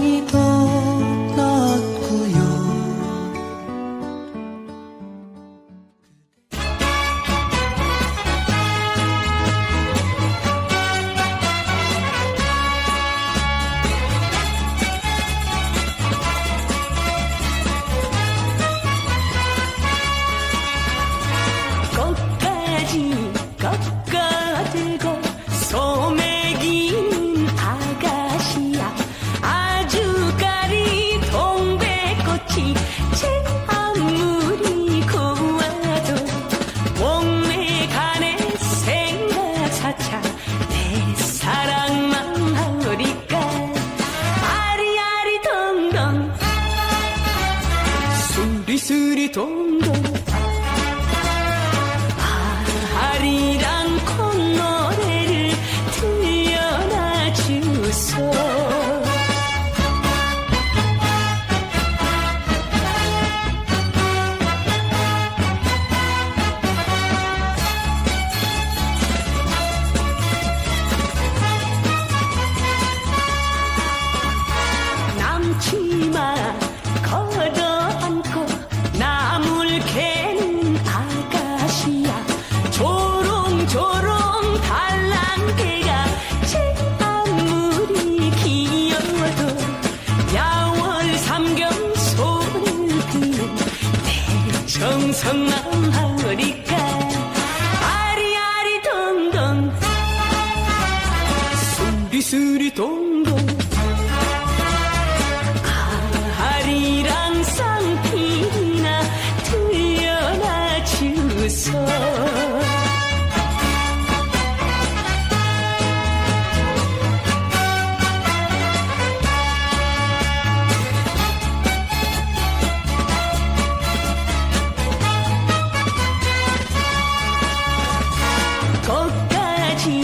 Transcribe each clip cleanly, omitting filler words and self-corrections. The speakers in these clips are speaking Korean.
아이도 낳았고요. 꽃가지 꺾어들고 소매긴 아가씨야. 아주까리 동백꽃이 제 아무리 고와도 목매간에 생각사차 내 사랑만 하리까. 아리아리 동동 수리수리 동동 아리랑 콧노래를 들려놔 주소. 남치마 걷어안고 나물 캐는 아가씨야. 조롱조롱 달랑개가 제 아무리 귀여워도 야월 삼경 손을 드는 내 정성만 하리까. 아리아리 동동 수리수리 동동 아리랑 쌍피나 들려놔 주소. 꽃가지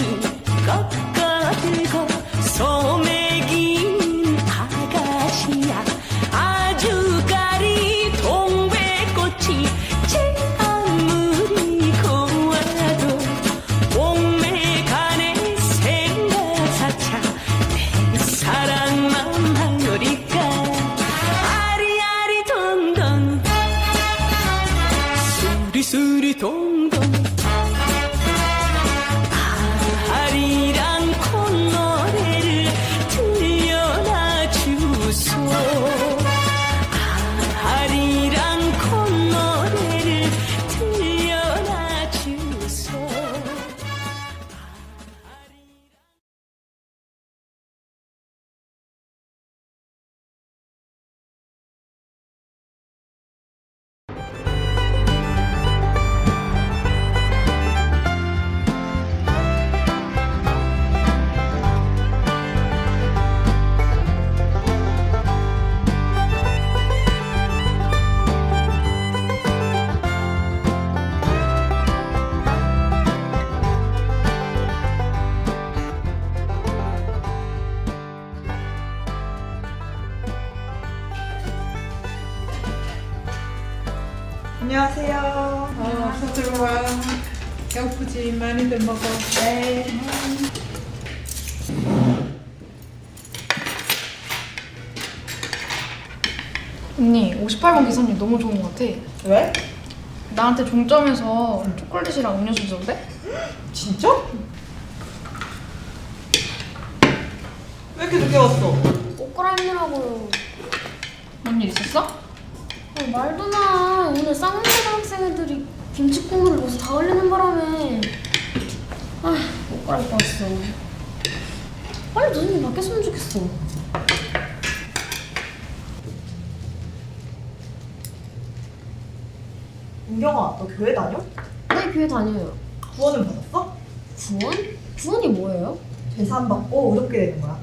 꺾어들고 소매긴 아가씨야. 아주까리 동백꽃이 제 아무리 고와도 목매간에 생각사차 내 사랑만 하리까. 아리아리 동동 수리수리 동동 아리랑 콧노래를 들려놔 주소. 아리랑 콧노래를 들려놔 주소. 안녕하세요. 어서 들어와. 배고프지? 많이들 먹어. 네. 언니, 58번 기사님 너무 좋은 것 같아. 왜? 나한테 종점에서 초콜릿이랑 음료수 주던데? 진짜? 왜 이렇게 늦게 왔어? 옷 갈아입느라고요. 뭔 일 있었어? 말도 마. 오늘 쌍문고등학생 애들이 김치국물을 넣어서 다 흘리는 바람에 옷 갈아입고 왔어. 빨리 눈이 바뀌었으면 좋겠어. 은경아, 너 교회 다녀? 네, 교회 다녀요. 구원은 받았어? 구원? 구원이 뭐예요? 죄사함 받고 의롭게 되는 거야.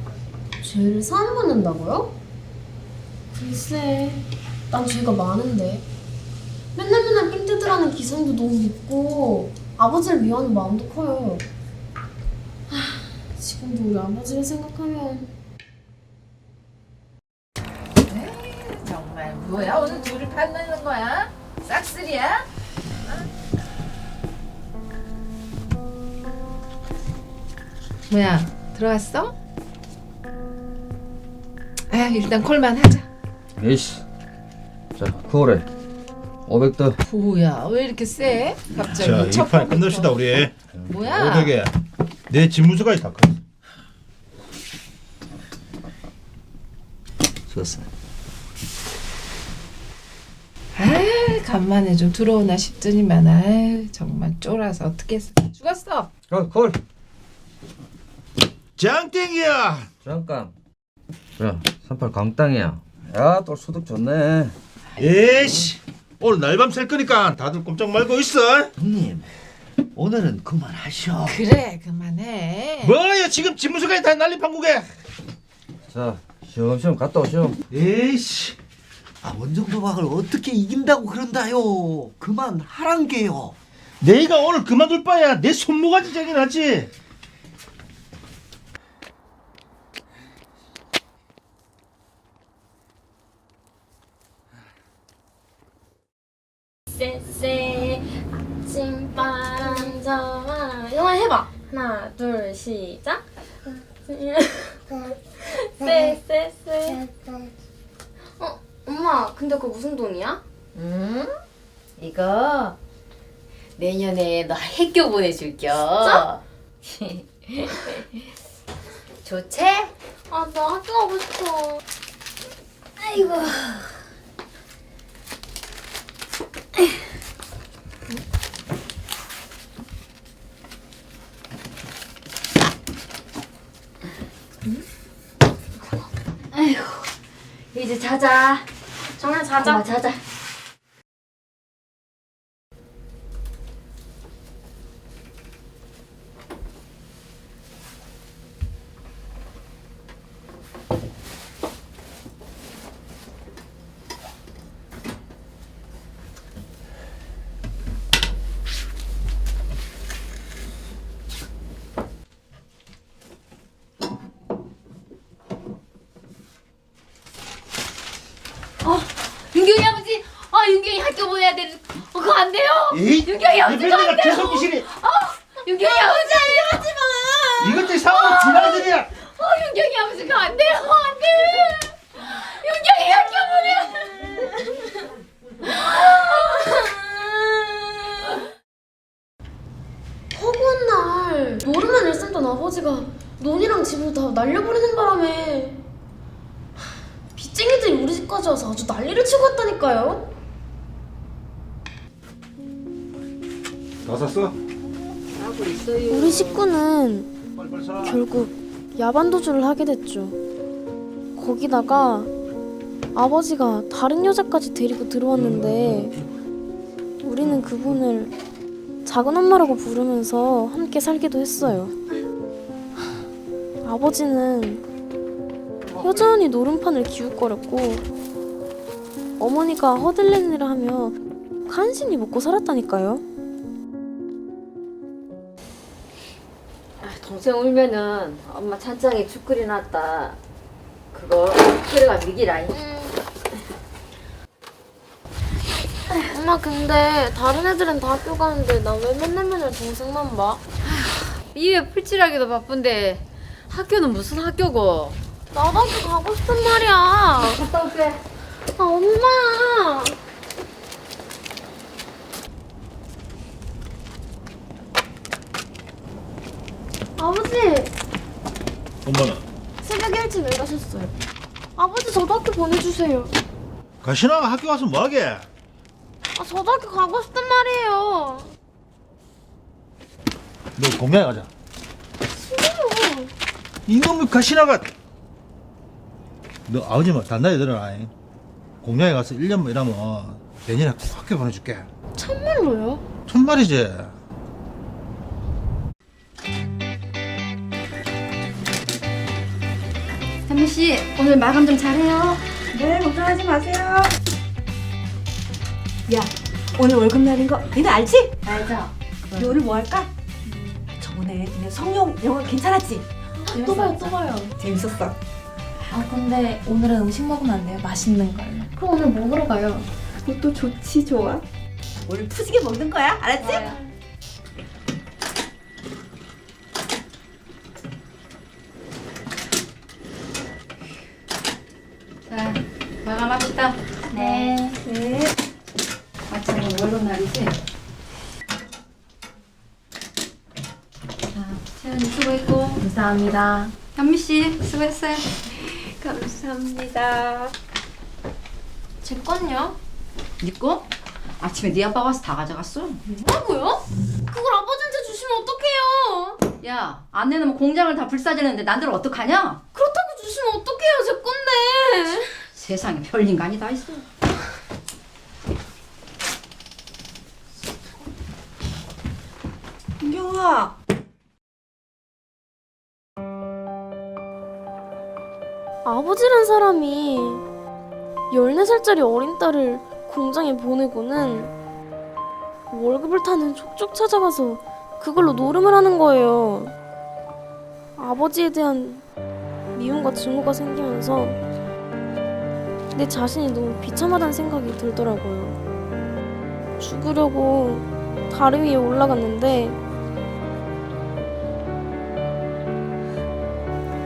죄를 사함 받는다고요? 글쎄, 난 죄가 많은데. 맨날 삥 뜯으라는 기성도 너무 믿고 아버지를 미워하는 마음도 커요. 지금도 우리 아버지를 생각하면 정말 뭐야? 오늘 둘이 판다는 거야? 싹쓸이야? 뭐야? 들어왔어? 에이, 아 일단 콜만 하자. 에이씨. 자, 그거래. 500더. 뭐야 왜 이렇게 세? 갑자기 자, 첫 이 판 번부터. 끝냅시다 우리. 뭐야? 500에 내 집무수가 있다. 좋았어. 아 간만에 좀 들어오나 싶더니만 아 정말 쫄아서 어떻게 했어? 죽었어. 콜. 장땡이야. 잠깐. 야, 38 강땅이야. 야, 또 소득 좋네. 에이씨, 오늘 날밤 샐 거니까 다들 꼼짝 말고 있어. 형님, 오늘은 그만하셔. 그래 그만해. 뭐야 지금 집무수가 다 난립한국에. 자, 시험시험 갔다 오시오. 에이씨, 원정도박을 어떻게 이긴다고 그런다요. 그만하란 게요. 내가 오늘 그만둘 바야 내 손모가지 쟁이 나지. 쎄쎄 아침바람 저마 이거 해봐. 하나 둘 시작. 쎄쎄쎄. 엄마 근데 그거 무슨 돈이야? 이거 내년에 너 학교 보내줄겨. 진짜? 좋지? 아 나 학교 가고 싶어. 아이고. 아이고. 이제 자자. 정말 자자. 엄마 자자. 윤경이 아버지, 윤경이 학교 보내야 되는, 그거 안 돼요. 에이, 윤경이 아버지가 안 돼요. 계속 기시리. 윤경이 아버지 하지 마. 이것들 상황 지나들이야. 윤경이 아버지가 안 돼요. 안 돼. 윤경이 학교 보내. 허구한 날 노름만 일삼던 아버지가 논이랑 집을 다 날려버리는 바람에 빚쟁이들이 우리 집까지 와서 아주 난리를 치고 왔다니까요. 다 샀어? 우리 식구는 빨리 사. 결국 야반도주를 하게 됐죠. 거기다가 아버지가 다른 여자까지 데리고 들어왔는데 우리는 그분을 작은 엄마라고 부르면서 함께 살기도 했어요. 아버지는 여전히 노름판을 기웃거렸고 어머니가 허들렛 일을 하며 간신히 먹고 살았다니까요. 동생 울면은 엄마 찬장에 죽 끓여놨다. 그거 끓여가 미기라잉. 엄마 근데 다른 애들은 다 학교 가는데 나 왜 맨날 동생만 봐? 입에 풀칠하기도 바쁜데 학교는 무슨 학교고? 나도 학교 가고 싶단 말이야. 갔다 올게. 아 엄마. 아버지 엄마는 새벽 일찍 왜 가셨어요? 아버지 저도 학교 보내주세요. 가시나가 학교 가서 뭐하게? 아 저도 학교 가고 싶단 말이에요. 너 공양에 가자. 싫어요. 이놈의 가시나가. 너 아버지만 단단히 들어라. 공양에 가서 1년만 일하면 내년에 학교 보내줄게. 참말로요? 정말이지. 현미씨 오늘 마감 좀 잘해요. 네, 걱정하지 마세요. 야, 오늘 월급날인 거 니네 알지? 알죠? 우리 오늘 뭐 할까? 저번에 니네 성룡 영화 괜찮았지? 또 봐요. 재밌었어. 아 근데 오늘은 음식 먹으면 안 돼요. 맛있는 걸로. 그럼 오늘 먹으러 가요. 그것도 좋지 좋아. 오늘 푸지게 먹는 거야, 알았지? 마감합시다. 네. 마침 월급 날이지? 자, 채연이 수고했고. 감사합니다. 현미씨 수고했어요. 감사합니다. 제 건요? 네 거? 아침에 네 아빠 와서 다 가져갔어. 뭐라고요? 그걸 아버지한테 주시면 어떡해요? 야, 안 내놓으면 공장을 다 불사지는데 난들 어떡하냐? 그렇다고 주시면 어떡해요? 제 건데. 세상에 별인간이 다 있어. 은경아. 아버지란 사람이 14살짜리 어린 딸을 공장에 보내고는 월급을 타는 족족 찾아가서 그걸로 노름을 하는 거예요. 아버지에 대한 미움과 증오가 생기면서 내 자신이 너무 비참하다는 생각이 들더라고요. 죽으려고 다리 위에 올라갔는데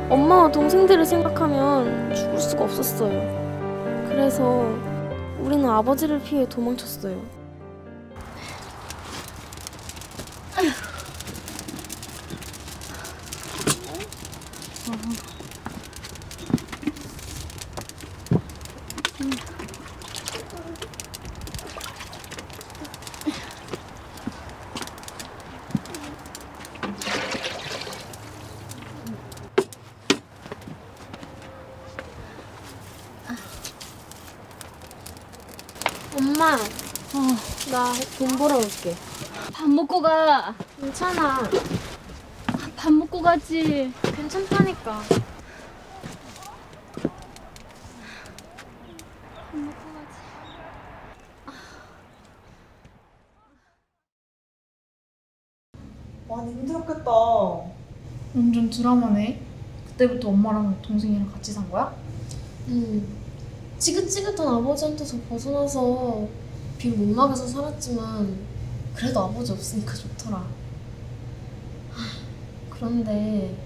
엄마와 동생들을 생각하면 죽을 수가 없었어요. 그래서 우리는 아버지를 피해 도망쳤어요. 엄마, 나 돈 벌어 올게. 밥 먹고 가. 괜찮아. 밥 먹고 가지. 괜찮다니까. 많이 힘들었겠다. 완전 드라마네. 그때부터 엄마랑 동생이랑 같이 산 거야? 지긋지긋한 아버지한테서 벗어나서 빈 몸막에서 살았지만 그래도 아버지 없으니까 좋더라. 그런데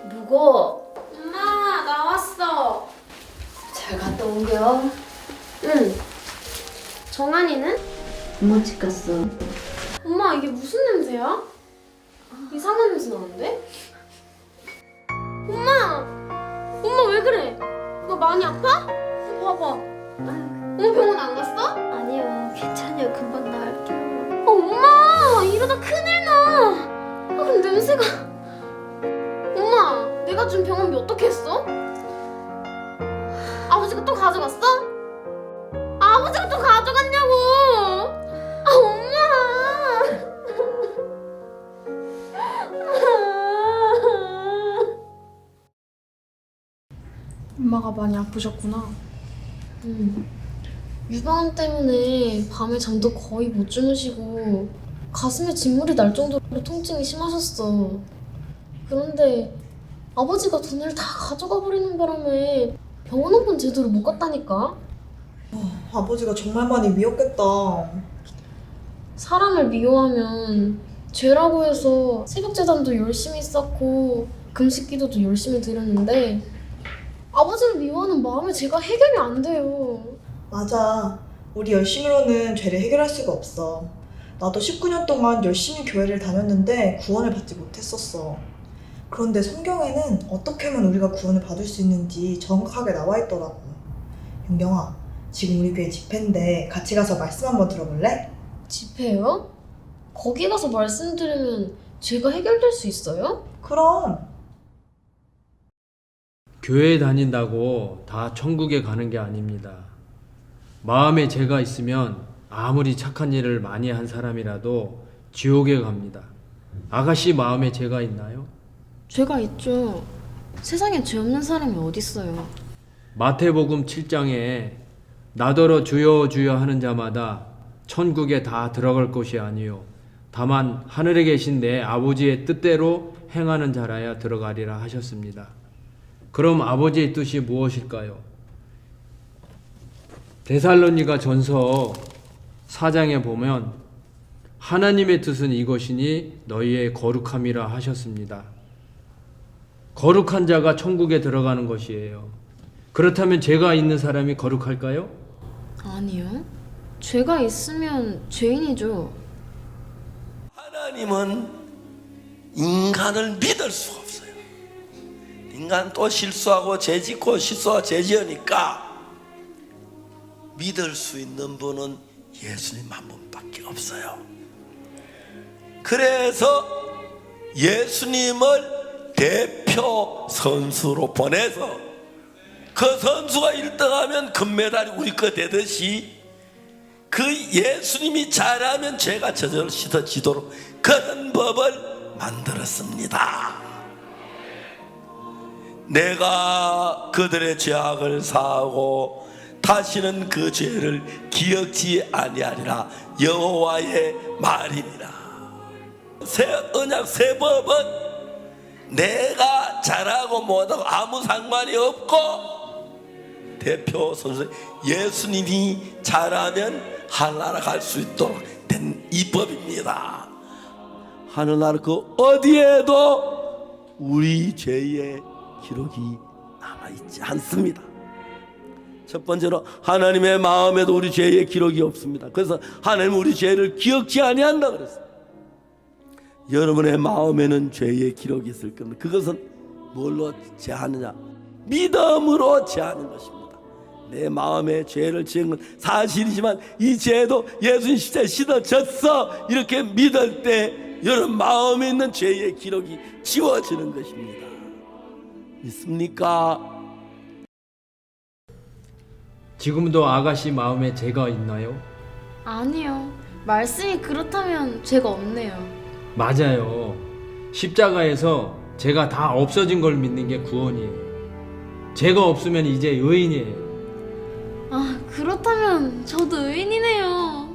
누구? 엄마, 나왔어. 잘 갔다 온겨? 응. 정한이는? 부모 집 갔어. 엄마, 이게 무슨 냄새야? 이상한 냄새 나는데? 엄마 왜 그래? 너 많이 아파? 봐봐. 엄마 병원 안 갔어? 아니요, 괜찮아요. 금방 나을게요. 엄마, 이러다 큰일 나. 근데 냄새가. 엄마, 내가 준 병원비 어떻게 했어? 아버지가 또 가져갔어? 아버지가 또 가져갔냐고. 엄마. 엄마가 많이 아프셨구나. 유방암 때문에 밤에 잠도 거의 못 주무시고 가슴에 진물이 날 정도로 통증이 심하셨어. 그런데 아버지가 돈을 다 가져가 버리는 바람에 병원 한 번 제대로 못 갔다니까. 아버지가 정말 많이 미웠겠다. 사람을 미워하면 죄라고 해서 새벽제단도 열심히 쌓고 금식기도도 열심히 드렸는데 아버지를 미워하는 마음에 제가 해결이 안 돼요. 맞아. 우리 열심히로는 죄를 해결할 수가 없어. 나도 19년 동안 열심히 교회를 다녔는데 구원을 받지 못했었어. 그런데 성경에는 어떻게 하면 우리가 구원을 받을 수 있는지 정확하게 나와 있더라고. 윤경아, 지금 우리 교회 집회인데 같이 가서 말씀 한번 들어볼래? 집회요? 거기 가서 말씀 들으면 죄가 해결될 수 있어요? 그럼. 교회 다닌다고 다 천국에 가는 게 아닙니다. 마음에 죄가 있으면 아무리 착한 일을 많이 한 사람이라도 지옥에 갑니다. 아가씨 마음에 죄가 있나요? 죄가 있죠. 세상에 죄 없는 사람이 어딨어요. 마태복음 7장에 나더러 주여 주여 하는 자마다 천국에 다 들어갈 것이 아니요 다만 하늘에 계신 내 아버지의 뜻대로 행하는 자라야 들어가리라 하셨습니다. 그럼 아버지의 뜻이 무엇일까요? 데살로니가 전서 4장에 보면 하나님의 뜻은 이것이니 너희의 거룩함이라 하셨습니다. 거룩한 자가 천국에 들어가는 것이에요. 그렇다면 죄가 있는 사람이 거룩할까요? 아니요. 죄가 있으면 죄인이죠. 하나님은 인간을 믿을 수가 없어요. 인간 또 실수하고 죄짓고 실수하고 죄지으니까 믿을 수 있는 분은 예수님 한 분밖에 없어요. 그래서 예수님을 대표 선수로 보내서 그 선수가 1등하면 금메달이 우리 거 되듯이 그 예수님이 잘하면 죄가 저절로 씻어지도록 그런 법을 만들었습니다. 내가 그들의 죄악을 사하고 다시는 그 죄를 기억지 아니하리라 여호와의 말이니라. 새 언약 새 법은 내가 잘하고 못하고 아무 상관이 없고 대표 선수 예수님이 잘하면 하늘나라 갈 수 있도록 된 이 법입니다. 하늘나라 그 어디에도 우리 죄의 기록이 남아있지 않습니다. 첫 번째로 하나님의 마음에도 우리 죄의 기록이 없습니다. 그래서 하나님 우리 죄를 기억지 아니한다 그랬어요. 여러분의 마음에는 죄의 기록이 있을 겁니다. 그것은 뭘로 제하느냐? 믿음으로 제하는 것입니다. 내 마음에 죄를 지은 건 사실이지만 이 죄도 예수님 십자가에 씻어졌어 이렇게 믿을 때 여러분 마음에 있는 죄의 기록이 지워지는 것입니다. 믿습니까? 지금도 아가씨 마음에 죄가 있나요? 아니요. 말씀이 그렇다면 죄가 없네요. 맞아요. 십자가에서 죄가 다 없어진 걸 믿는 게 구원이에요. 죄가 없으면 이제 의인이에요. 아, 그렇다면 저도 의인이네요.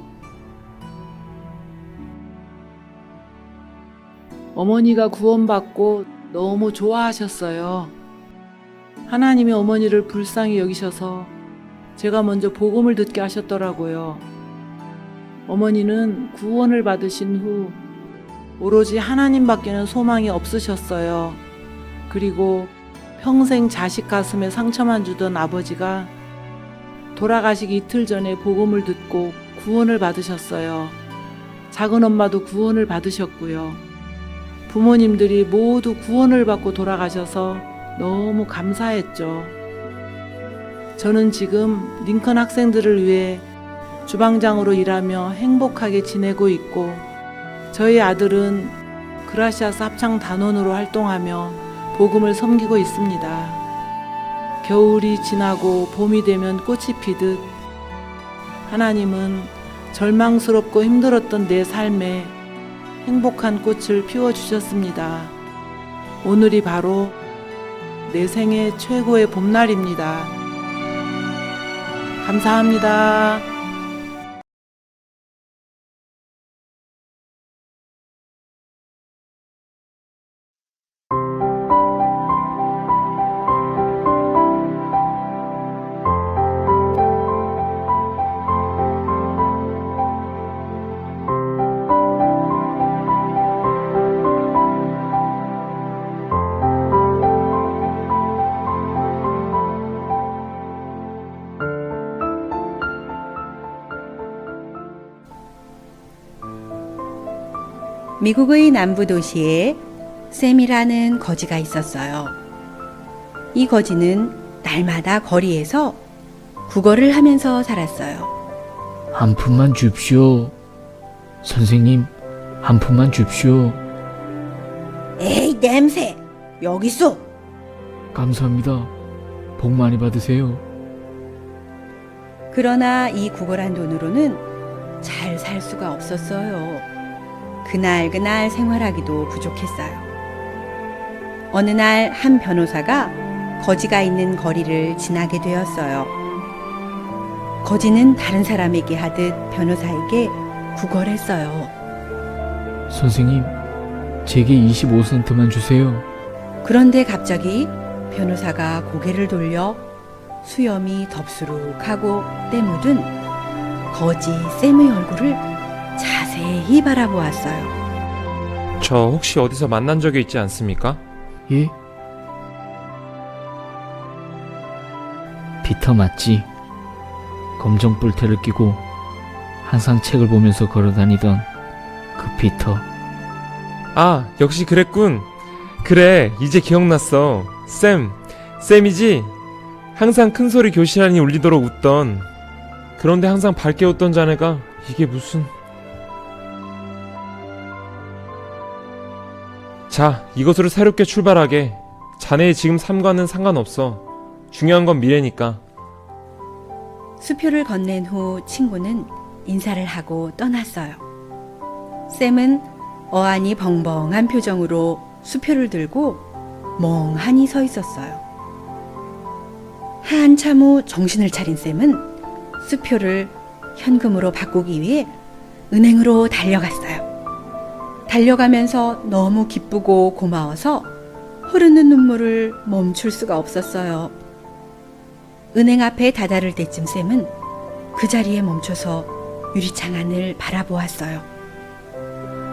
어머니가 구원받고 너무 좋아하셨어요. 하나님이 어머니를 불쌍히 여기셔서 제가 먼저 복음을 듣게 하셨더라고요. 어머니는 구원을 받으신 후 오로지 하나님밖에는 소망이 없으셨어요. 그리고 평생 자식 가슴에 상처만 주던 아버지가 돌아가시기 이틀 전에 복음을 듣고 구원을 받으셨어요. 작은 엄마도 구원을 받으셨고요. 부모님들이 모두 구원을 받고 돌아가셔서 너무 감사했죠. 저는 지금 링컨 학생들을 위해 주방장으로 일하며 행복하게 지내고 있고 저희 아들은 그라시아스 합창 단원으로 활동하며 복음을 섬기고 있습니다. 겨울이 지나고 봄이 되면 꽃이 피듯 하나님은 절망스럽고 힘들었던 내 삶에 행복한 꽃을 피워주셨습니다. 오늘이 바로 내 생애 최고의 봄날입니다. 감사합니다. 미국의 남부 도시에 샘이라는 거지가 있었어요. 이 거지는 날마다 거리에서 구걸을 하면서 살았어요. 한 푼만 줍쇼. 선생님, 한 푼만 줍쇼. 에이, 냄새! 여기 있어! 감사합니다. 복 많이 받으세요. 그러나 이 구걸한 돈으로는 잘 살 수가 없었어요. 그날 생활하기도 부족했어요. 어느 날 한 변호사가 거지가 있는 거리를 지나게 되었어요. 거지는 다른 사람에게 하듯 변호사에게 구걸했어요. 선생님, 제게 25센트만 주세요. 그런데 갑자기 변호사가 고개를 돌려 수염이 덥수룩하고 때 묻은 거지 샘의 얼굴을 자세히 바라보았어요. 저 혹시 어디서 만난 적이 있지 않습니까? 예? 피터 맞지? 검정 뿔테를 끼고 항상 책을 보면서 걸어다니던 그 피터. 아, 역시 그랬군. 그래, 이제 기억났어. 쌤이지? 항상 큰 소리 교실 안이 울리도록 웃던. 그런데 항상 밝게 웃던 자네가 이게 무슨... 자, 이것으로 새롭게 출발하게. 자네의 지금 삶과는 상관없어. 중요한 건 미래니까. 수표를 건넨 후 친구는 인사를 하고 떠났어요. 샘은 어안이 벙벙한 표정으로 수표를 들고 멍하니 서 있었어요. 한참 후 정신을 차린 샘은 수표를 현금으로 바꾸기 위해 은행으로 달려갔어요. 달려가면서 너무 기쁘고 고마워서 흐르는 눈물을 멈출 수가 없었어요. 은행 앞에 다다를 때쯤 샘은 그 자리에 멈춰서 유리창 안을 바라보았어요.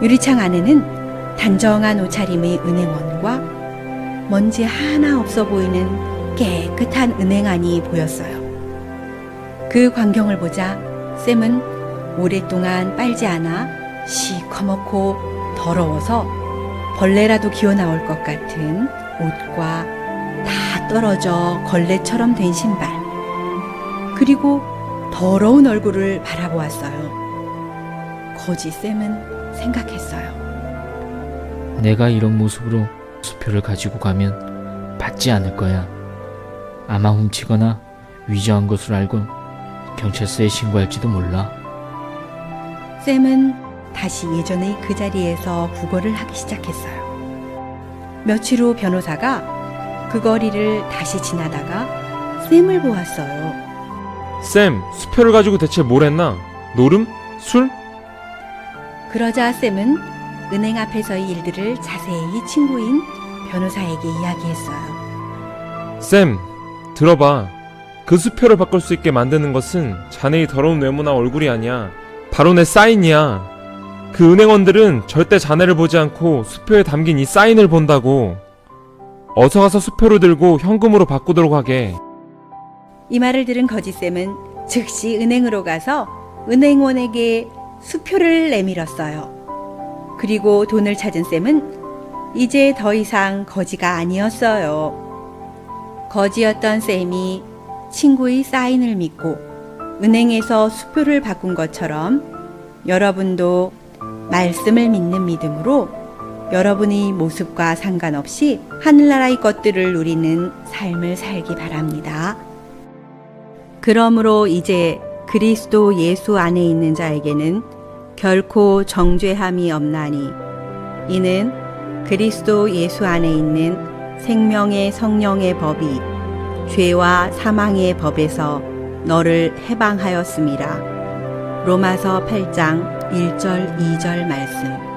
유리창 안에는 단정한 옷차림의 은행원과 먼지 하나 없어 보이는 깨끗한 은행안이 보였어요. 그 광경을 보자 샘은 오랫동안 빨지 않아 시커멓고 더러워서 벌레라도 기어나올 것 같은 옷과 다 떨어져 걸레처럼 된 신발, 그리고 더러운 얼굴을 바라보았어요. 거지 샘은 생각했어요. 내가 이런 모습으로 수표를 가지고 가면 받지 않을 거야. 아마 훔치거나 위조한 것으로 알고 경찰서에 신고할지도 몰라. 샘은 다시 예전의 그 자리에서 구걸을 하기 시작했어요. 며칠 후 변호사가 그 거리를 다시 지나다가 샘을 보았어요. 쌤, 수표를 가지고 대체 뭘 했나? 노름? 술? 그러자 샘은 은행 앞에서의 일들을 자세히 친구인 변호사에게 이야기했어요. 쌤, 들어봐. 그 수표를 바꿀 수 있게 만드는 것은 자네의 더러운 외모나 얼굴이 아니야. 바로 내 사인이야. 그 은행원들은 절대 자네를 보지 않고 수표에 담긴 이 사인을 본다고. 어서 가서 수표를 들고 현금으로 바꾸도록 하게. 이 말을 들은 거지쌤은 즉시 은행으로 가서 은행원에게 수표를 내밀었어요. 그리고 돈을 찾은 쌤은 이제 더 이상 거지가 아니었어요. 거지였던 쌤이 친구의 사인을 믿고 은행에서 수표를 바꾼 것처럼 여러분도 말씀을 믿는 믿음으로 여러분의 모습과 상관없이 하늘나라의 것들을 누리는 삶을 살기 바랍니다. 그러므로 이제 그리스도 예수 안에 있는 자에게는 결코 정죄함이 없나니 이는 그리스도 예수 안에 있는 생명의 성령의 법이 죄와 사망의 법에서 너를 해방하였음이라. 로마서 8장 1절 2절 말씀.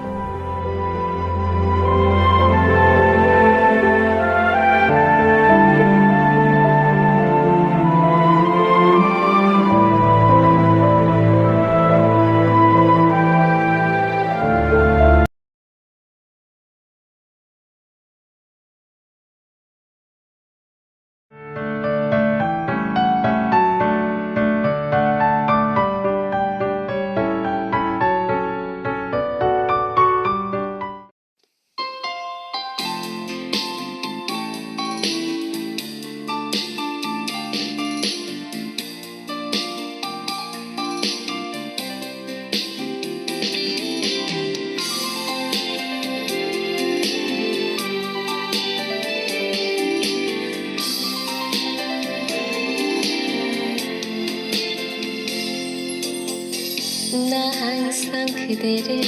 나 항상 그대를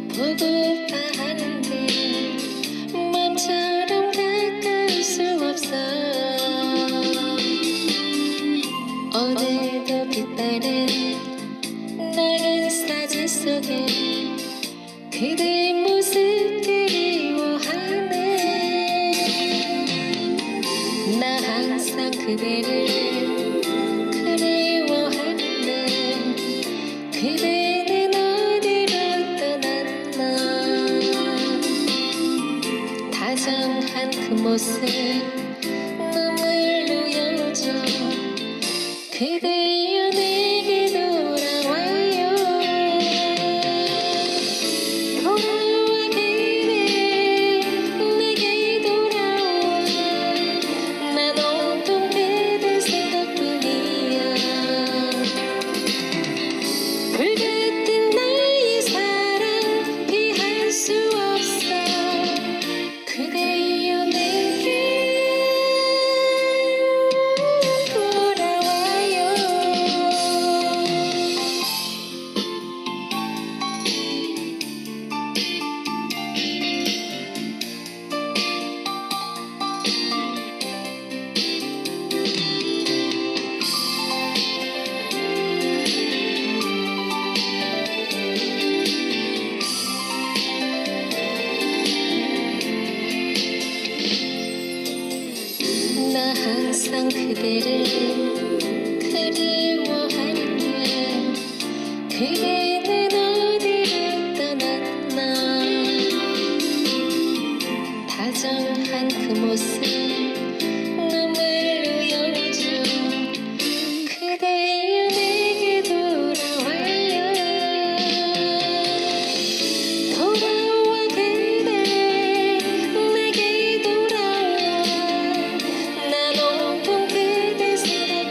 보고파 하는데 맘처럼 가까울 수 없어. 그대를 그리워하는데 그대는 어디로 떠났나. 다정한 그 모습 눈물로 여져 그대여 내게 돌아와요. 돌아와 그대 내게 돌아와. 난 온통 그대 생각뿐이야. 불같은 나의 사랑 피할 수 없어. 그대여 내게 돌아와요. 나 항상 그대를 그리워하는데 그대는 어디로 떠났나. 다정한 그 모습 눈물로 여져 그대여 내게 돌아와요. 돌아와 그대 내게 돌아와. 난 온통 그대 생각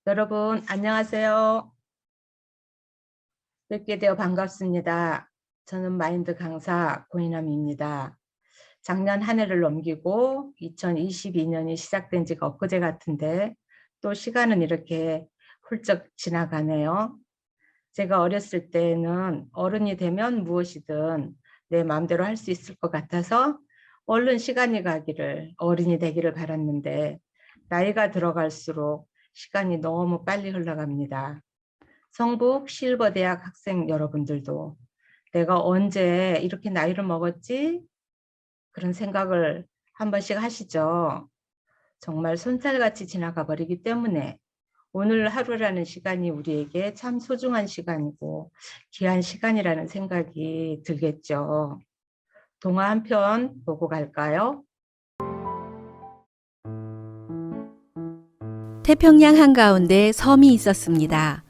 여러분 안녕하세요. 뵙게 되어 반갑습니다. 저는 마인드 강사 고인함입니다. 작년 한 해를 넘기고 2022년이 시작된 지가 엊그제 같은데 또 시간은 이렇게 훌쩍 지나가네요. 제가 어렸을 때는 어른이 되면 무엇이든 내 마음대로 할 수 있을 것 같아서 얼른 시간이 가기를, 어른이 되기를 바랐는데 나이가 들어갈수록 시간이 너무 빨리 흘러갑니다. 성북 실버대학 학생 여러분들도 내가 언제 이렇게 나이를 먹었지? 그런 생각을 한 번씩 하시죠. 정말 손살같이 지나가 버리기 때문에 오늘 하루라는 시간이 우리에게 참 소중한 시간이고 귀한 시간이라는 생각이 들겠죠. 동화 한 편 보고 갈까요? 태평양 한가운데 섬이 있었습니다.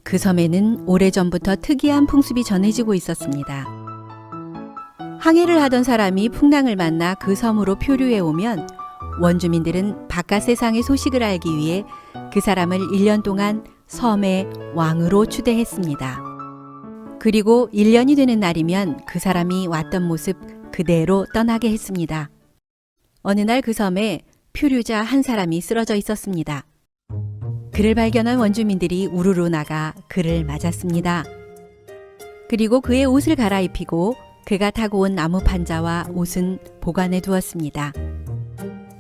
그 섬에는 오래전부터 특이한 풍습이 전해지고 있었습니다. 항해를 하던 사람이 풍랑을 만나 그 섬으로 표류해 오면 원주민들은 바깥 세상의 소식을 알기 위해 그 사람을 1년 동안 섬의 왕으로 추대했습니다. 그리고 1년이 되는 날이면 그 사람이 왔던 모습 그대로 떠나게 했습니다. 어느 날 그 섬에 표류자 한 사람이 쓰러져 있었습니다. 그를 발견한 원주민들이 우르르 나가 그를 맞았습니다. 그리고 그의 옷을 갈아입히고 그가 타고 온 나무 판자와 옷은 보관해 두었습니다.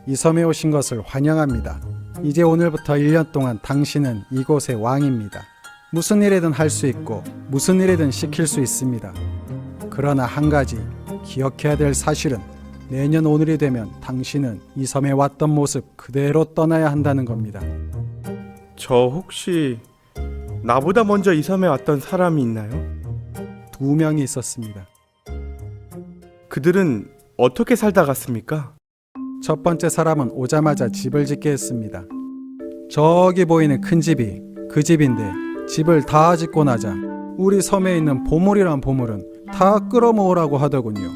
이 섬에 오신 것을 환영합니다. 이제 오늘부터 1년 동안 당신은 이곳의 왕입니다. 무슨 일이든 할 수 있고 무슨 일이든 시킬 수 있습니다. 그러나 한 가지 기억해야 될 사실은 내년 오늘이 되면 당신은 이 섬에 왔던 모습 그대로 떠나야 한다는 겁니다. 저 혹시 나보다 먼저 이 섬에 왔던 사람이 있나요? 2명이 있었습니다. 그들은 어떻게 살다 갔습니까? 첫 번째 사람은 오자마자 집을 짓게 했습니다. 저기 보이는 큰 집이 그 집인데 집을 다 짓고 나자 우리 섬에 있는 보물이란 보물은 다 끌어모으라고 하더군요.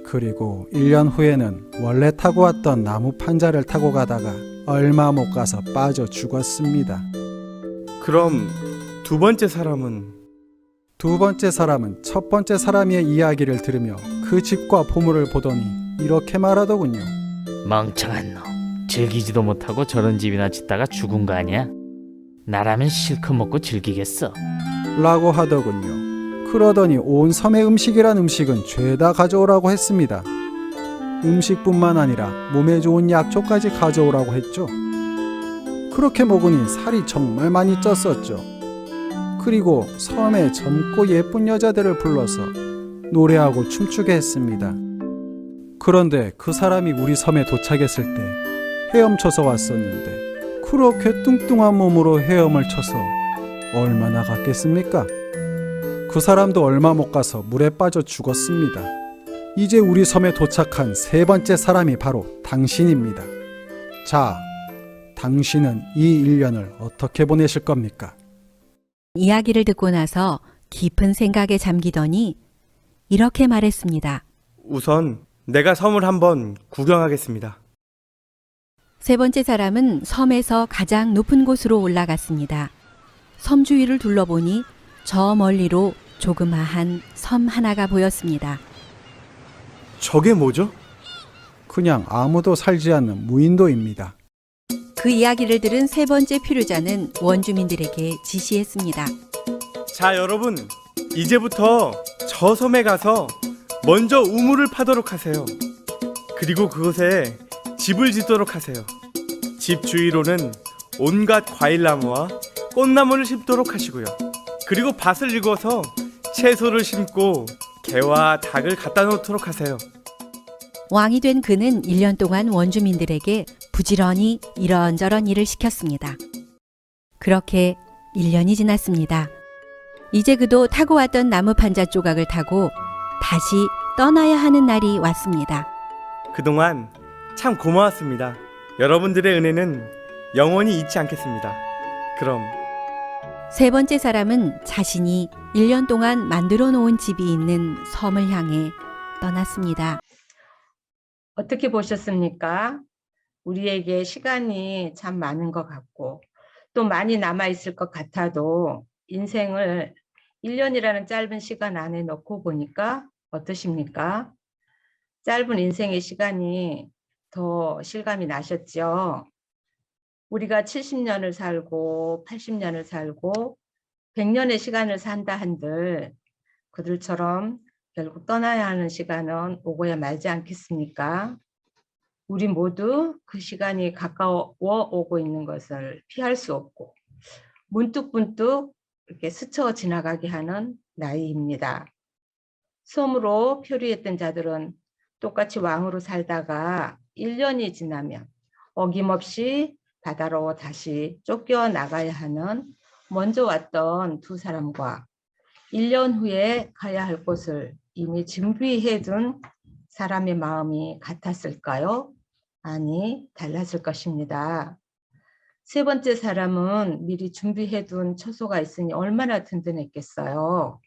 그리고 1년 후에는 원래 타고 왔던 나무 판자를 타고 가다가 얼마 못 가서 빠져 죽었습니다. 그럼 두 번째 사람은? 두 번째 사람은 첫 번째 사람의 이야기를 들으며 그 집과 보물을 보더니 이렇게 말하더군요. 멍청한 놈. 즐기지도 못하고 저런 집이나 짓다가 죽은 거 아니야? 나라면 실컷 먹고 즐기겠어. 라고 하더군요. 그러더니 온 섬의 음식이란 음식은 죄다 가져오라고 했습니다. 음식뿐만 아니라 몸에 좋은 약초까지 가져오라고 했죠. 그렇게 먹으니 살이 정말 많이 쪘었죠. 그리고 섬에 젊고 예쁜 여자들을 불러서 노래하고 춤추게 했습니다. 그런데 그 사람이 우리 섬에 도착했을 때 헤엄쳐서 왔었는데 그렇게 뚱뚱한 몸으로 헤엄을 쳐서 얼마나 갔겠습니까? 그 사람도 얼마 못 가서 물에 빠져 죽었습니다. 이제 우리 섬에 도착한 세 번째 사람이 바로 당신입니다. 자, 당신은 이 1년을 어떻게 보내실 겁니까? 이야기를 듣고 나서 깊은 생각에 잠기더니 이렇게 말했습니다. 우선 내가 섬을 한번 구경하겠습니다. 세 번째 사람은 섬에서 가장 높은 곳으로 올라갔습니다. 섬 주위를 둘러보니 저 멀리로 조그마한 섬 하나가 보였습니다. 저게 뭐죠? 그냥 아무도 살지 않는 무인도입니다. 그 이야기를 들은 세 번째 표류자는 원주민들에게 지시했습니다. 자, 여러분, 이제부터 저 섬에 가서 먼저 우물을 파도록 하세요. 그리고 그곳에 집을 짓도록 하세요. 집 주위로는 온갖 과일나무와 꽃나무를 심도록 하시고요. 그리고 밭을 일궈서 채소를 심고 개와 닭을 갖다 놓도록 하세요. 왕이 된 그는 1년 동안 원주민들에게 부지런히 이런저런 일을 시켰습니다. 그렇게 1년이 지났습니다. 이제 그도 타고 왔던 나무 판자 조각을 타고 다시 떠나야 하는 날이 왔습니다. 그동안 참 고마웠습니다. 여러분들의 은혜는 영원히 잊지 않겠습니다. 그럼 세 번째 사람은 자신이 1년 동안 만들어 놓은 집이 있는 섬을 향해 떠났습니다. 어떻게 보셨습니까? 우리에게 시간이 참 많은 것 같고 또 많이 남아있을 것 같아도 인생을 1년이라는 짧은 시간 안에 놓고 보니까 어떠십니까? 짧은 인생의 시간이 더 실감이 나셨죠? 우리가 70년을 살고 80년을 살고 100년의 시간을 산다 한들 그들처럼 결국 떠나야 하는 시간은 오고야 말지 않겠습니까? 우리 모두 그 시간이 가까워 오고 있는 것을 피할 수 없고 문득문득 이렇게 스쳐 지나가게 하는 나이입니다. 섬으로 표류했던 자들은 똑같이 왕으로 살다가 1년이 지나면 어김없이 바다로 다시 쫓겨나가야 하는 먼저 왔던 두 사람과 1년 후에 가야 할 곳을 이미 준비해둔 사람의 마음이 같았을까요? 아니, 달랐을 것입니다. 세 번째 사람은 미리 준비해둔 처소가 있으니 얼마나 든든했겠어요.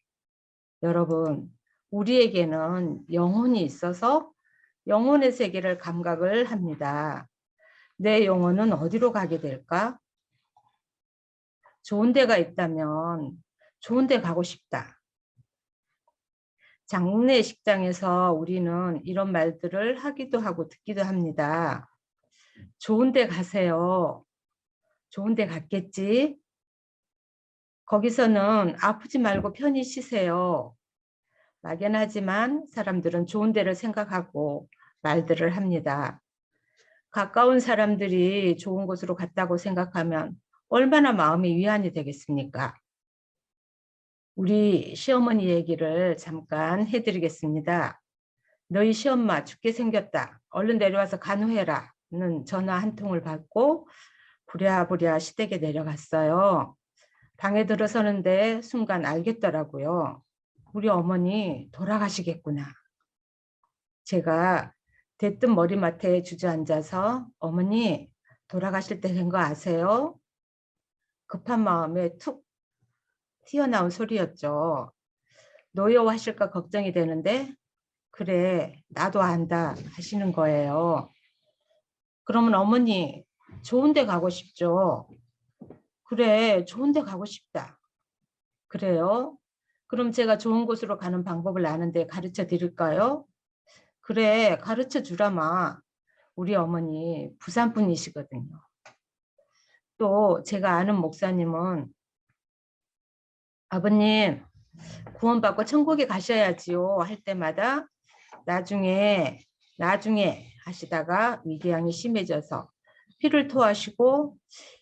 여러분, 우리에게는 영혼이 있어서 영혼의 세계를 감각을 합니다. 내 영혼은 어디로 가게 될까? 좋은 데가 있다면 좋은 데 가고 싶다. 장례식장에서 우리는 이런 말들을 하기도 하고 듣기도 합니다. 좋은 데 가세요. 좋은 데 갔겠지? 거기서는 아프지 말고 편히 쉬세요. 막연하지만 사람들은 좋은 데를 생각하고 말들을 합니다. 가까운 사람들이 좋은 곳으로 갔다고 생각하면 얼마나 마음이 위안이 되겠습니까? 우리 시어머니 얘기를 잠깐 해드리겠습니다. 너희 시엄마 죽게 생겼다. 얼른 내려와서 간호해라. 는 전화 한 통을 받고 부랴부랴 시댁에 내려갔어요. 방에 들어서는데 순간 알겠더라고요. 우리 어머니 돌아가시겠구나. 제가 대뜸 머리맡에 주저앉아서 어머니 돌아가실 때 된 거 아세요? 급한 마음에 툭 튀어나온 소리였죠. 노여워하실까 걱정이 되는데 그래 나도 안다 하시는 거예요. 그러면 어머니 좋은 데 가고 싶죠? 그래 좋은 데 가고 싶다. 그래요? 그럼 제가 좋은 곳으로 가는 방법을 아는데 가르쳐 드릴까요? 그래 가르쳐 주라마. 우리 어머니 부산 분이시거든요. 또 제가 아는 목사님은 아버님 구원받고 천국에 가셔야지요 할 때마다 나중에 하시다가 위궤양이 심해져서 피를 토하시고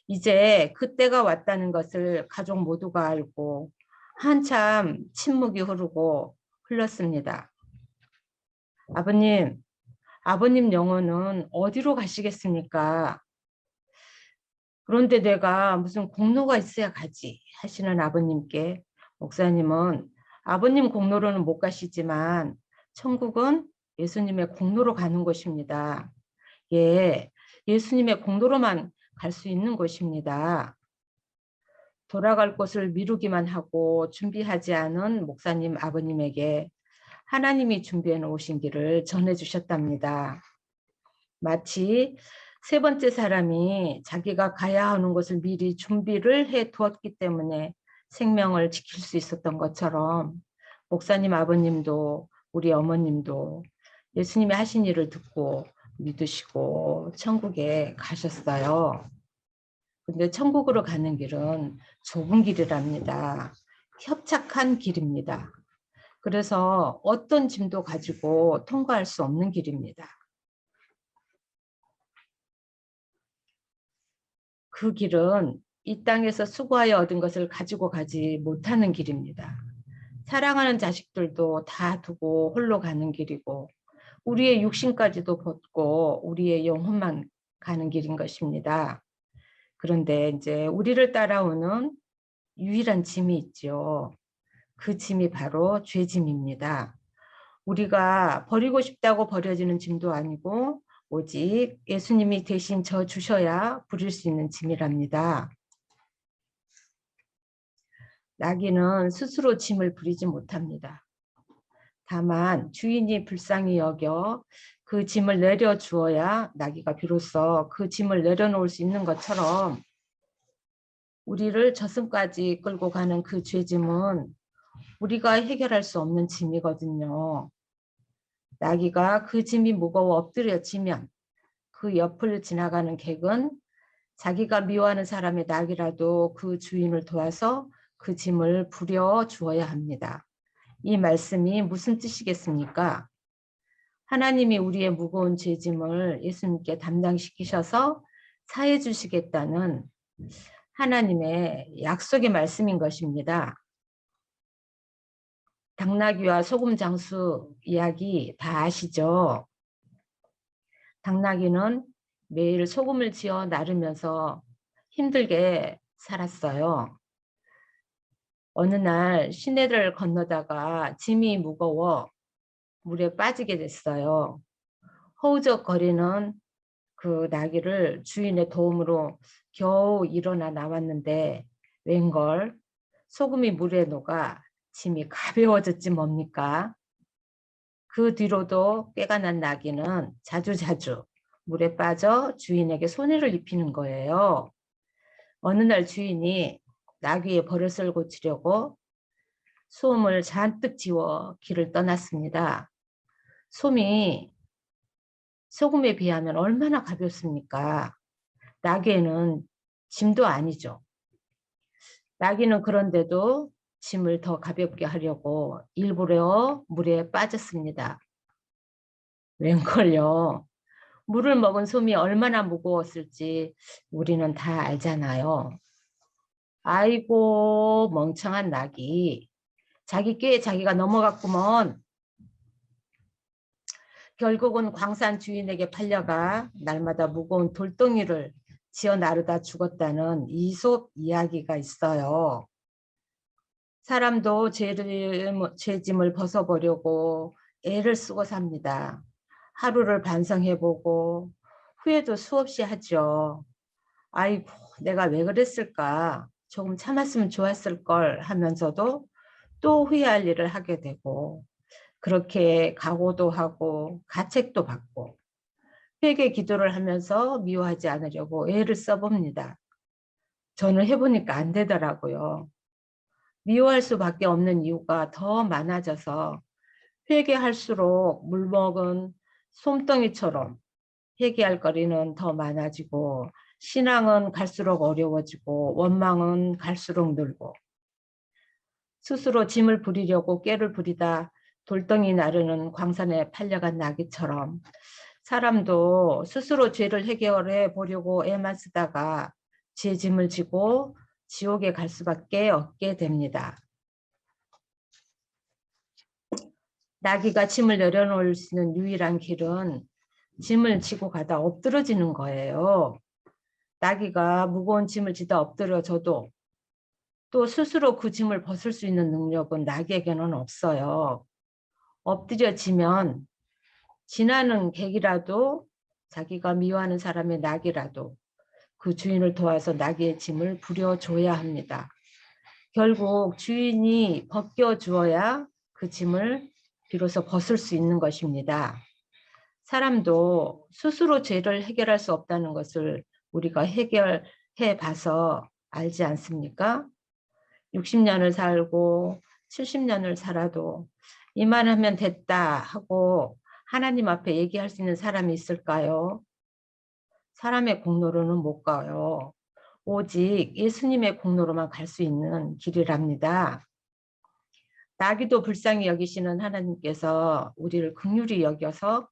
이제 그때가 왔다는 것을 가족 모두가 알고 한참 침묵이 흐르고 흘렀습니다. 아버님 영혼은 어디로 가시겠습니까? 그런데 내가 무슨 공로가 있어야 가지 하시는 아버님께 목사님은 아버님 공로로는 못 가시지만 천국은 예수님의 공로로 가는 곳입니다. 예, 예수님의 공로로만 갈 수 있는 곳입니다. 돌아갈 곳을 미루기만 하고 준비하지 않은 목사님 아버님에게 하나님이 준비해 놓으신 길을 전해주셨답니다. 마치 세 번째 사람이 자기가 가야 하는 곳을 미리 준비를 해 두었기 때문에 생명을 지킬 수 있었던 것처럼 목사님 아버님도 우리 어머님도 예수님이 하신 일을 듣고 믿으시고 천국에 가셨어요. 근데 천국으로 가는 길은 좁은 길이랍니다. 협착한 길입니다. 그래서 어떤 짐도 가지고 통과할 수 없는 길입니다. 그 길은 이 땅에서 수고하여 얻은 것을 가지고 가지 못하는 길입니다. 사랑하는 자식들도 다 두고 홀로 가는 길이고 우리의 육신까지도 벗고 우리의 영혼만 가는 길인 것입니다. 그런데 이제 우리를 따라오는 유일한 짐이 있죠. 그 짐이 바로 죄짐입니다. 우리가 버리고 싶다고 버려지는 짐도 아니고 오직 예수님이 대신 져 주셔야 부릴 수 있는 짐이랍니다. 나귀는 스스로 짐을 부리지 못합니다. 다만 주인이 불쌍히 여겨 그 짐을 내려주어야 나귀가 비로소 그 짐을 내려놓을 수 있는 것처럼 우리를 저승까지 끌고 가는 그 죄짐은 우리가 해결할 수 없는 짐이거든요. 나귀가 그 짐이 무거워 엎드려지면 그 옆을 지나가는 객은 자기가 미워하는 사람의 낙이라도 그 주인을 도와서 그 짐을 부려 주어야 합니다. 이 말씀이 무슨 뜻이겠습니까? 하나님이 우리의 무거운 죄짐을 예수님께 담당시키셔서 사해 주시겠다는 하나님의 약속의 말씀인 것입니다. 당나귀와 소금 장수 이야기 다 아시죠? 당나귀는 매일 소금을 지어 나르면서 힘들게 살았어요. 어느 날 시내를 건너다가 짐이 무거워 물에 빠지게 됐어요. 허우적거리는 그 나귀를 주인의 도움으로 겨우 일어나 나왔는데 웬걸 소금이 물에 녹아 짐이 가벼워졌지 뭡니까? 그 뒤로도 꾀가 난 나귀는 자주자주 물에 빠져 주인에게 손해를 입히는 거예요. 어느 날 주인이 나귀의 버릇을 고치려고 솜을 잔뜩 지워 길을 떠났습니다. 솜이 소금에 비하면 얼마나 가볍습니까? 나귀는 짐도 아니죠. 나귀는 그런데도 짐을 더 가볍게 하려고 일부러 물에 빠졌습니다. 웬걸요? 물을 먹은 솜이 얼마나 무거웠을지 우리는 다 알잖아요. 아이고 멍청한 나귀. 자기 꾀에 자기가 넘어갔구먼. 결국은 광산 주인에게 팔려가 날마다 무거운 돌덩이를 지어 나르다 죽었다는 이솝 이야기가 있어요. 사람도 죄짐을 벗어보려고 애를 쓰고 삽니다. 하루를 반성해보고 후회도 수없이 하죠. 아이고 내가 왜 그랬을까? 조금 참았으면 좋았을 걸 하면서도 또 후회할 일을 하게 되고 그렇게 각오도 하고 가책도 받고 회개 기도를 하면서 미워하지 않으려고 애를 써봅니다. 저는 해보니까 안 되더라고요. 미워할 수밖에 없는 이유가 더 많아져서 회개할수록 물먹은 솜덩이처럼 회개할 거리는 더 많아지고 신앙은 갈수록 어려워지고 원망은 갈수록 늘고 스스로 짐을 부리려고 꾀를 부리다 돌덩이 나르는 광산에 팔려간 나귀처럼 사람도 스스로 죄를 해결해 보려고 애만 쓰다가 죄 짐을 지고 지옥에 갈 수밖에 없게 됩니다. 나귀가 짐을 내려놓을 수 있는 유일한 길은 짐을 지고 가다 엎드러지는 거예요. 나귀가 무거운 짐을 지다 엎드려져도 또 스스로 그 짐을 벗을 수 있는 능력은 나귀에게는 없어요. 엎드려지면 지나는 객이라도 자기가 미워하는 사람의 낙이라도 그 주인을 도와서 나귀의 짐을 부려줘야 합니다. 결국 주인이 벗겨주어야 그 짐을 비로소 벗을 수 있는 것입니다. 사람도 스스로 죄를 해결할 수 없다는 것을 우리가 해결해 봐서 알지 않습니까? 60년을 살고 70년을 살아도 이만하면 됐다 하고 하나님 앞에 얘기할 수 있는 사람이 있을까요? 사람의 공로로는 못 가요. 오직 예수님의 공로로만 갈 수 있는 길이랍니다. 나귀도 불쌍히 여기시는 하나님께서 우리를 긍휼히 여겨서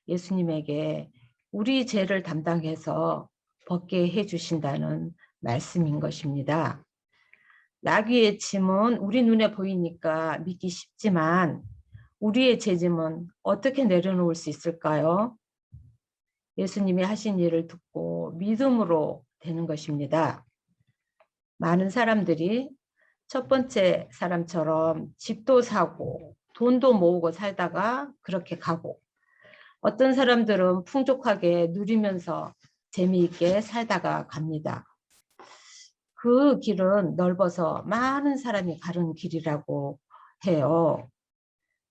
예수님에게 우리 죄를 담당해서 벗게 해주신다는 말씀인 것입니다. 나귀의 짐은 우리 눈에 보이니까 믿기 쉽지만 우리의 죄짐은 어떻게 내려놓을 수 있을까요? 예수님이 하신 일을 듣고 믿음으로 되는 것입니다. 많은 사람들이 첫 번째 사람처럼 집도 사고 돈도 모으고 살다가 그렇게 가고 어떤 사람들은 풍족하게 누리면서 재미있게 살다가 갑니다. 그 길은 넓어서 많은 사람이 가는 길이라고 해요.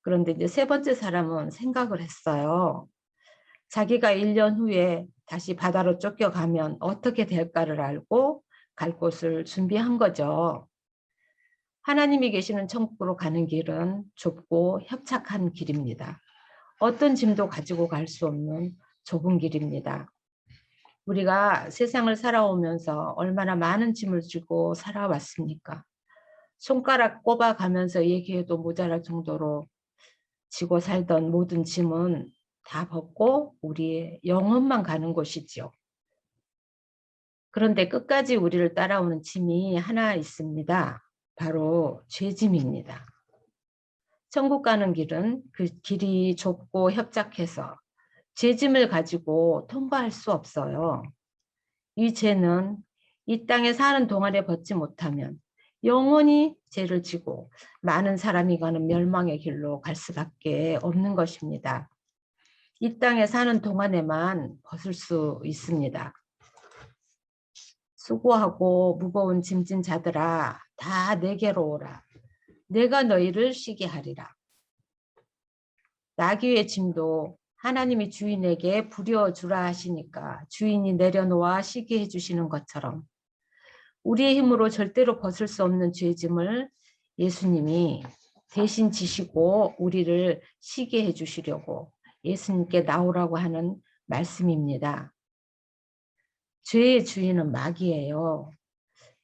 그런데 이제 세 번째 사람은 생각을 했어요. 자기가 1년 후에 다시 바다로 쫓겨가면 어떻게 될까를 알고 갈 곳을 준비한 거죠. 하나님이 계시는 천국으로 가는 길은 좁고 협착한 길입니다. 어떤 짐도 가지고 갈 수 없는 좁은 길입니다. 우리가 세상을 살아오면서 얼마나 많은 짐을 지고 살아왔습니까? 손가락 꼽아가면서 얘기해도 모자랄 정도로 지고 살던 모든 짐은 다 벗고 우리의 영혼만 가는 곳이지요. 그런데 끝까지 우리를 따라오는 짐이 하나 있습니다. 바로 죄짐입니다. 천국 가는 길은 그 길이 좁고 협착해서 죄짐을 가지고 통과할 수 없어요. 이 죄는 이 땅에 사는 동안에 벗지 못하면 영원히 죄를 지고 많은 사람이 가는 멸망의 길로 갈 수밖에 없는 것입니다. 이 땅에 사는 동안에만 벗을 수 있습니다. 수고하고 무거운 짐진 자들아 다 내게로 오라. 내가 너희를 쉬게 하리라. 나귀의 짐도 하나님이 주인에게 부려주라 하시니까 주인이 내려놓아 쉬게 해주시는 것처럼 우리의 힘으로 절대로 벗을 수 없는 죄짐을 예수님이 대신 지시고 우리를 쉬게 해주시려고 예수님께 나오라고 하는 말씀입니다. 죄의 주인은 마귀예요.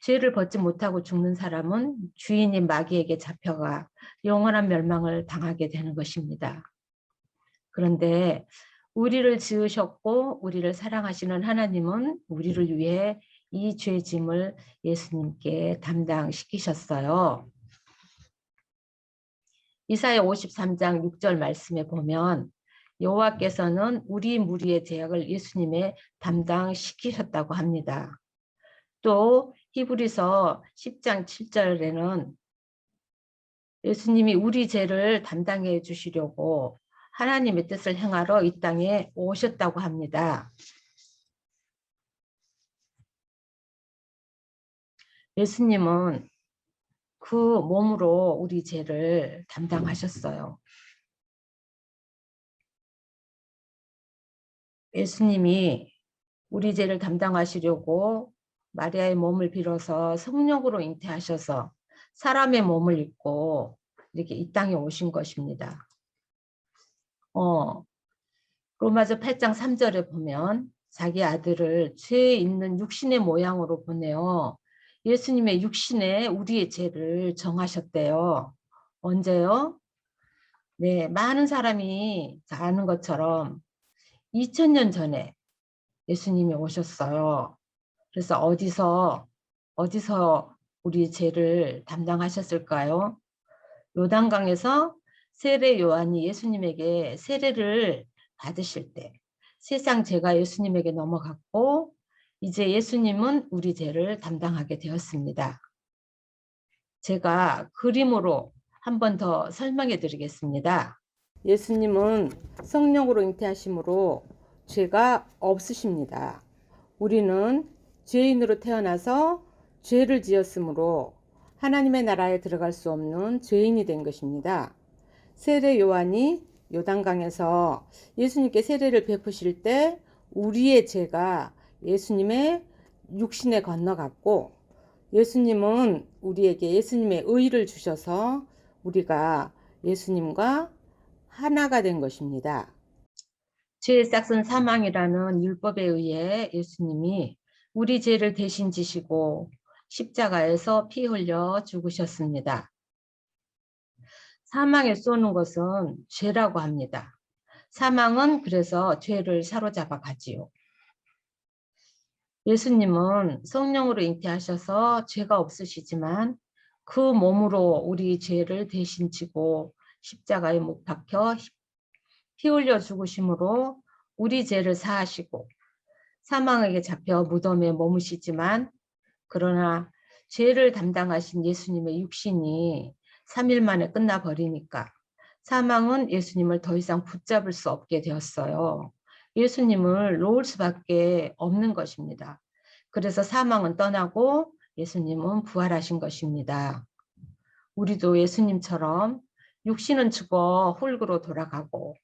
죄를 벗지 못하고 죽는 사람은 주인인 마귀에게 잡혀가 영원한 멸망을 당하게 되는 것입니다. 그런데 우리를 지으셨고 우리를 사랑하시는 하나님은 우리를 위해 이 죄짐을 예수님께 담당시키셨어요. 이사야 53장 6절 말씀에 보면 여호와께서는 우리 무리의 죄악을 예수님에 담당시키셨다고 합니다. 또 히브리서 10장 7절에는 예수님이 우리 죄를 담당해 주시려고 하나님의 뜻을 행하러 이 땅에 오셨다고 합니다. 예수님은 그 몸으로 우리 죄를 담당하셨어요. 예수님이 우리 죄를 담당하시려고 마리아의 몸을 빌어서 성령으로 잉태하셔서 사람의 몸을 입고 이렇게 이 땅에 오신 것입니다. 로마서 8장 3절에 보면 자기 아들을 죄 있는 육신의 모양으로 보내어 예수님의 육신에 우리의 죄를 정하셨대요. 언제요? 네, 많은 사람이 아는 것처럼 2000년 전에 예수님이 오셨어요. 그래서 어디서 우리 죄를 담당하셨을까요? 요단강에서 세례 요한이 예수님에게 세례를 받으실 때 세상 죄가 예수님에게 넘어갔고 이제 예수님은 우리 죄를 담당하게 되었습니다. 제가 그림으로 한 번 더 설명해 드리겠습니다. 예수님은 성령으로 잉태하심으로 죄가 없으십니다. 우리는 죄인으로 태어나서 죄를 지었으므로 하나님의 나라에 들어갈 수 없는 죄인이 된 것입니다. 세례 요한이 요단강에서 예수님께 세례를 베푸실 때 우리의 죄가 예수님의 육신에 건너갔고 예수님은 우리에게 예수님의 의를 주셔서 우리가 예수님과 하나가 된 것입니다. 죄의 싹은 사망이라는 율법에 의해 예수님이 우리 죄를 대신 지시고 십자가에서 피 흘려 죽으셨습니다. 사망에 쏘는 것은 죄라고 합니다. 사망은 그래서 죄를 사로잡아 가지요. 예수님은 성령으로 잉태하셔서 죄가 없으시지만 그 몸으로 우리 죄를 대신 지고 십자가에 못 박혀 피 흘려 죽으심으로 우리 죄를 사하시고 사망에게 잡혀 무덤에 머무시지만 그러나 죄를 담당하신 예수님의 육신이 3일 만에 끝나버리니까 사망은 예수님을 더 이상 붙잡을 수 없게 되었어요. 예수님을 놓을 수밖에 없는 것입니다. 그래서 사망은 떠나고 예수님은 부활하신 것입니다. 우리도 예수님처럼 육신은 죽어 흙으로 돌아가고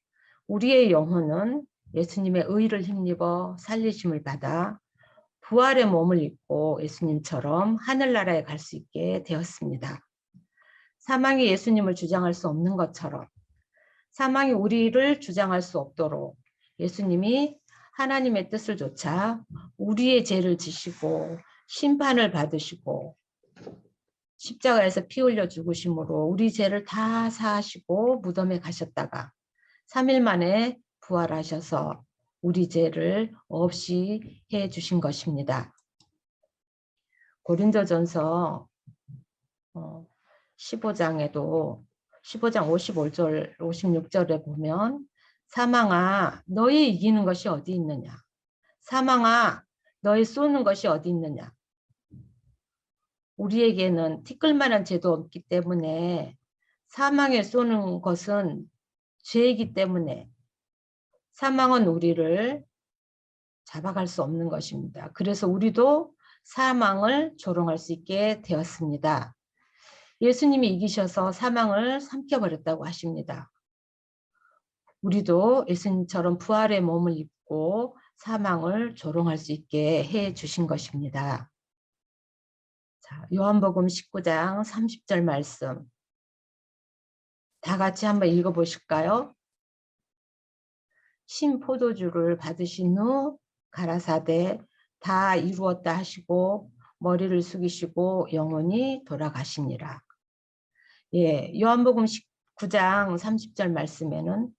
우리의 영혼은 예수님의 의를 힘입어 살리심을 받아 부활의 몸을 입고 예수님처럼 하늘나라에 갈 수 있게 되었습니다. 사망이 예수님을 주장할 수 없는 것처럼 사망이 우리를 주장할 수 없도록 예수님이 하나님의 뜻을 조차 우리의 죄를 지시고 심판을 받으시고 십자가에서 피 흘려 죽으심으로 우리 죄를 다 사하시고 무덤에 가셨다가 3일 만에 부활하셔서 우리 죄를 없이 해 주신 것입니다. 고린도전서 15장에도 15장 55절 56절에 보면 사망아 너희 이기는 것이 어디 있느냐, 사망아 너희 쏘는 것이 어디 있느냐. 우리에게는 티끌만한 죄도 없기 때문에 사망에 쏘는 것은 죄이기 때문에 사망은 우리를 잡아갈 수 없는 것입니다. 그래서 우리도 사망을 조롱할 수 있게 되었습니다. 예수님이 이기셔서 사망을 삼켜버렸다고 하십니다. 우리도 예수님처럼 부활의 몸을 입고 사망을 조롱할 수 있게 해 주신 것입니다. 자, 요한복음 19장 30절 말씀 다 같이 한번 읽어보실까요? 신포도주를 받으신 후 가라사대 다 이루었다 하시고 머리를 숙이시고 영원히 돌아가시니라. 예, 요한복음 19장 30절 말씀에는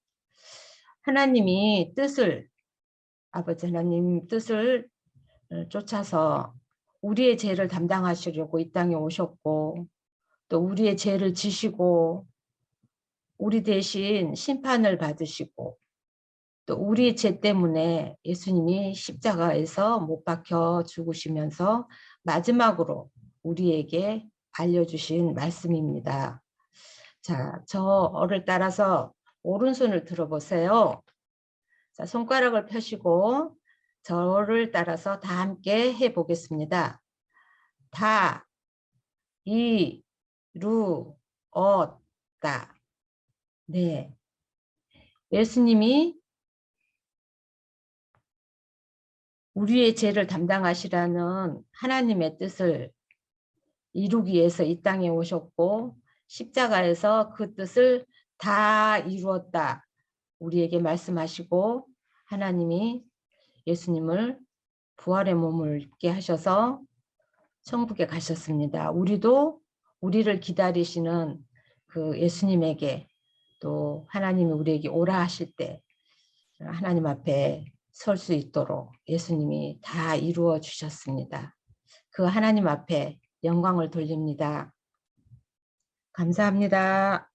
하나님이 뜻을, 아버지 하나님 뜻을 쫓아서 우리의 죄를 담당하시려고 이 땅에 오셨고 또 우리의 죄를 지시고 우리 대신 심판을 받으시고 또 우리의 죄 때문에 예수님이 십자가에서 못 박혀 죽으시면서 마지막으로 우리에게 알려주신 말씀입니다. 자, 저를 따라서 오른손을 들어보세요. 자, 손가락을 펴시고 저를 따라서 다 함께 해보겠습니다. 다 이루었다. 네, 예수님이 우리의 죄를 담당하시라는 하나님의 뜻을 이루기 위해서 이 땅에 오셨고 십자가에서 그 뜻을 다 이루었다 우리에게 말씀하시고 하나님이 예수님을 부활의 몸을 입게 하셔서 천국에 가셨습니다. 우리도 우리를 기다리시는 그 예수님에게 또 하나님이 우리에게 오라 하실 때 하나님 앞에 설 수 있도록 예수님이 다 이루어 주셨습니다. 그 하나님 앞에 영광을 돌립니다. 감사합니다.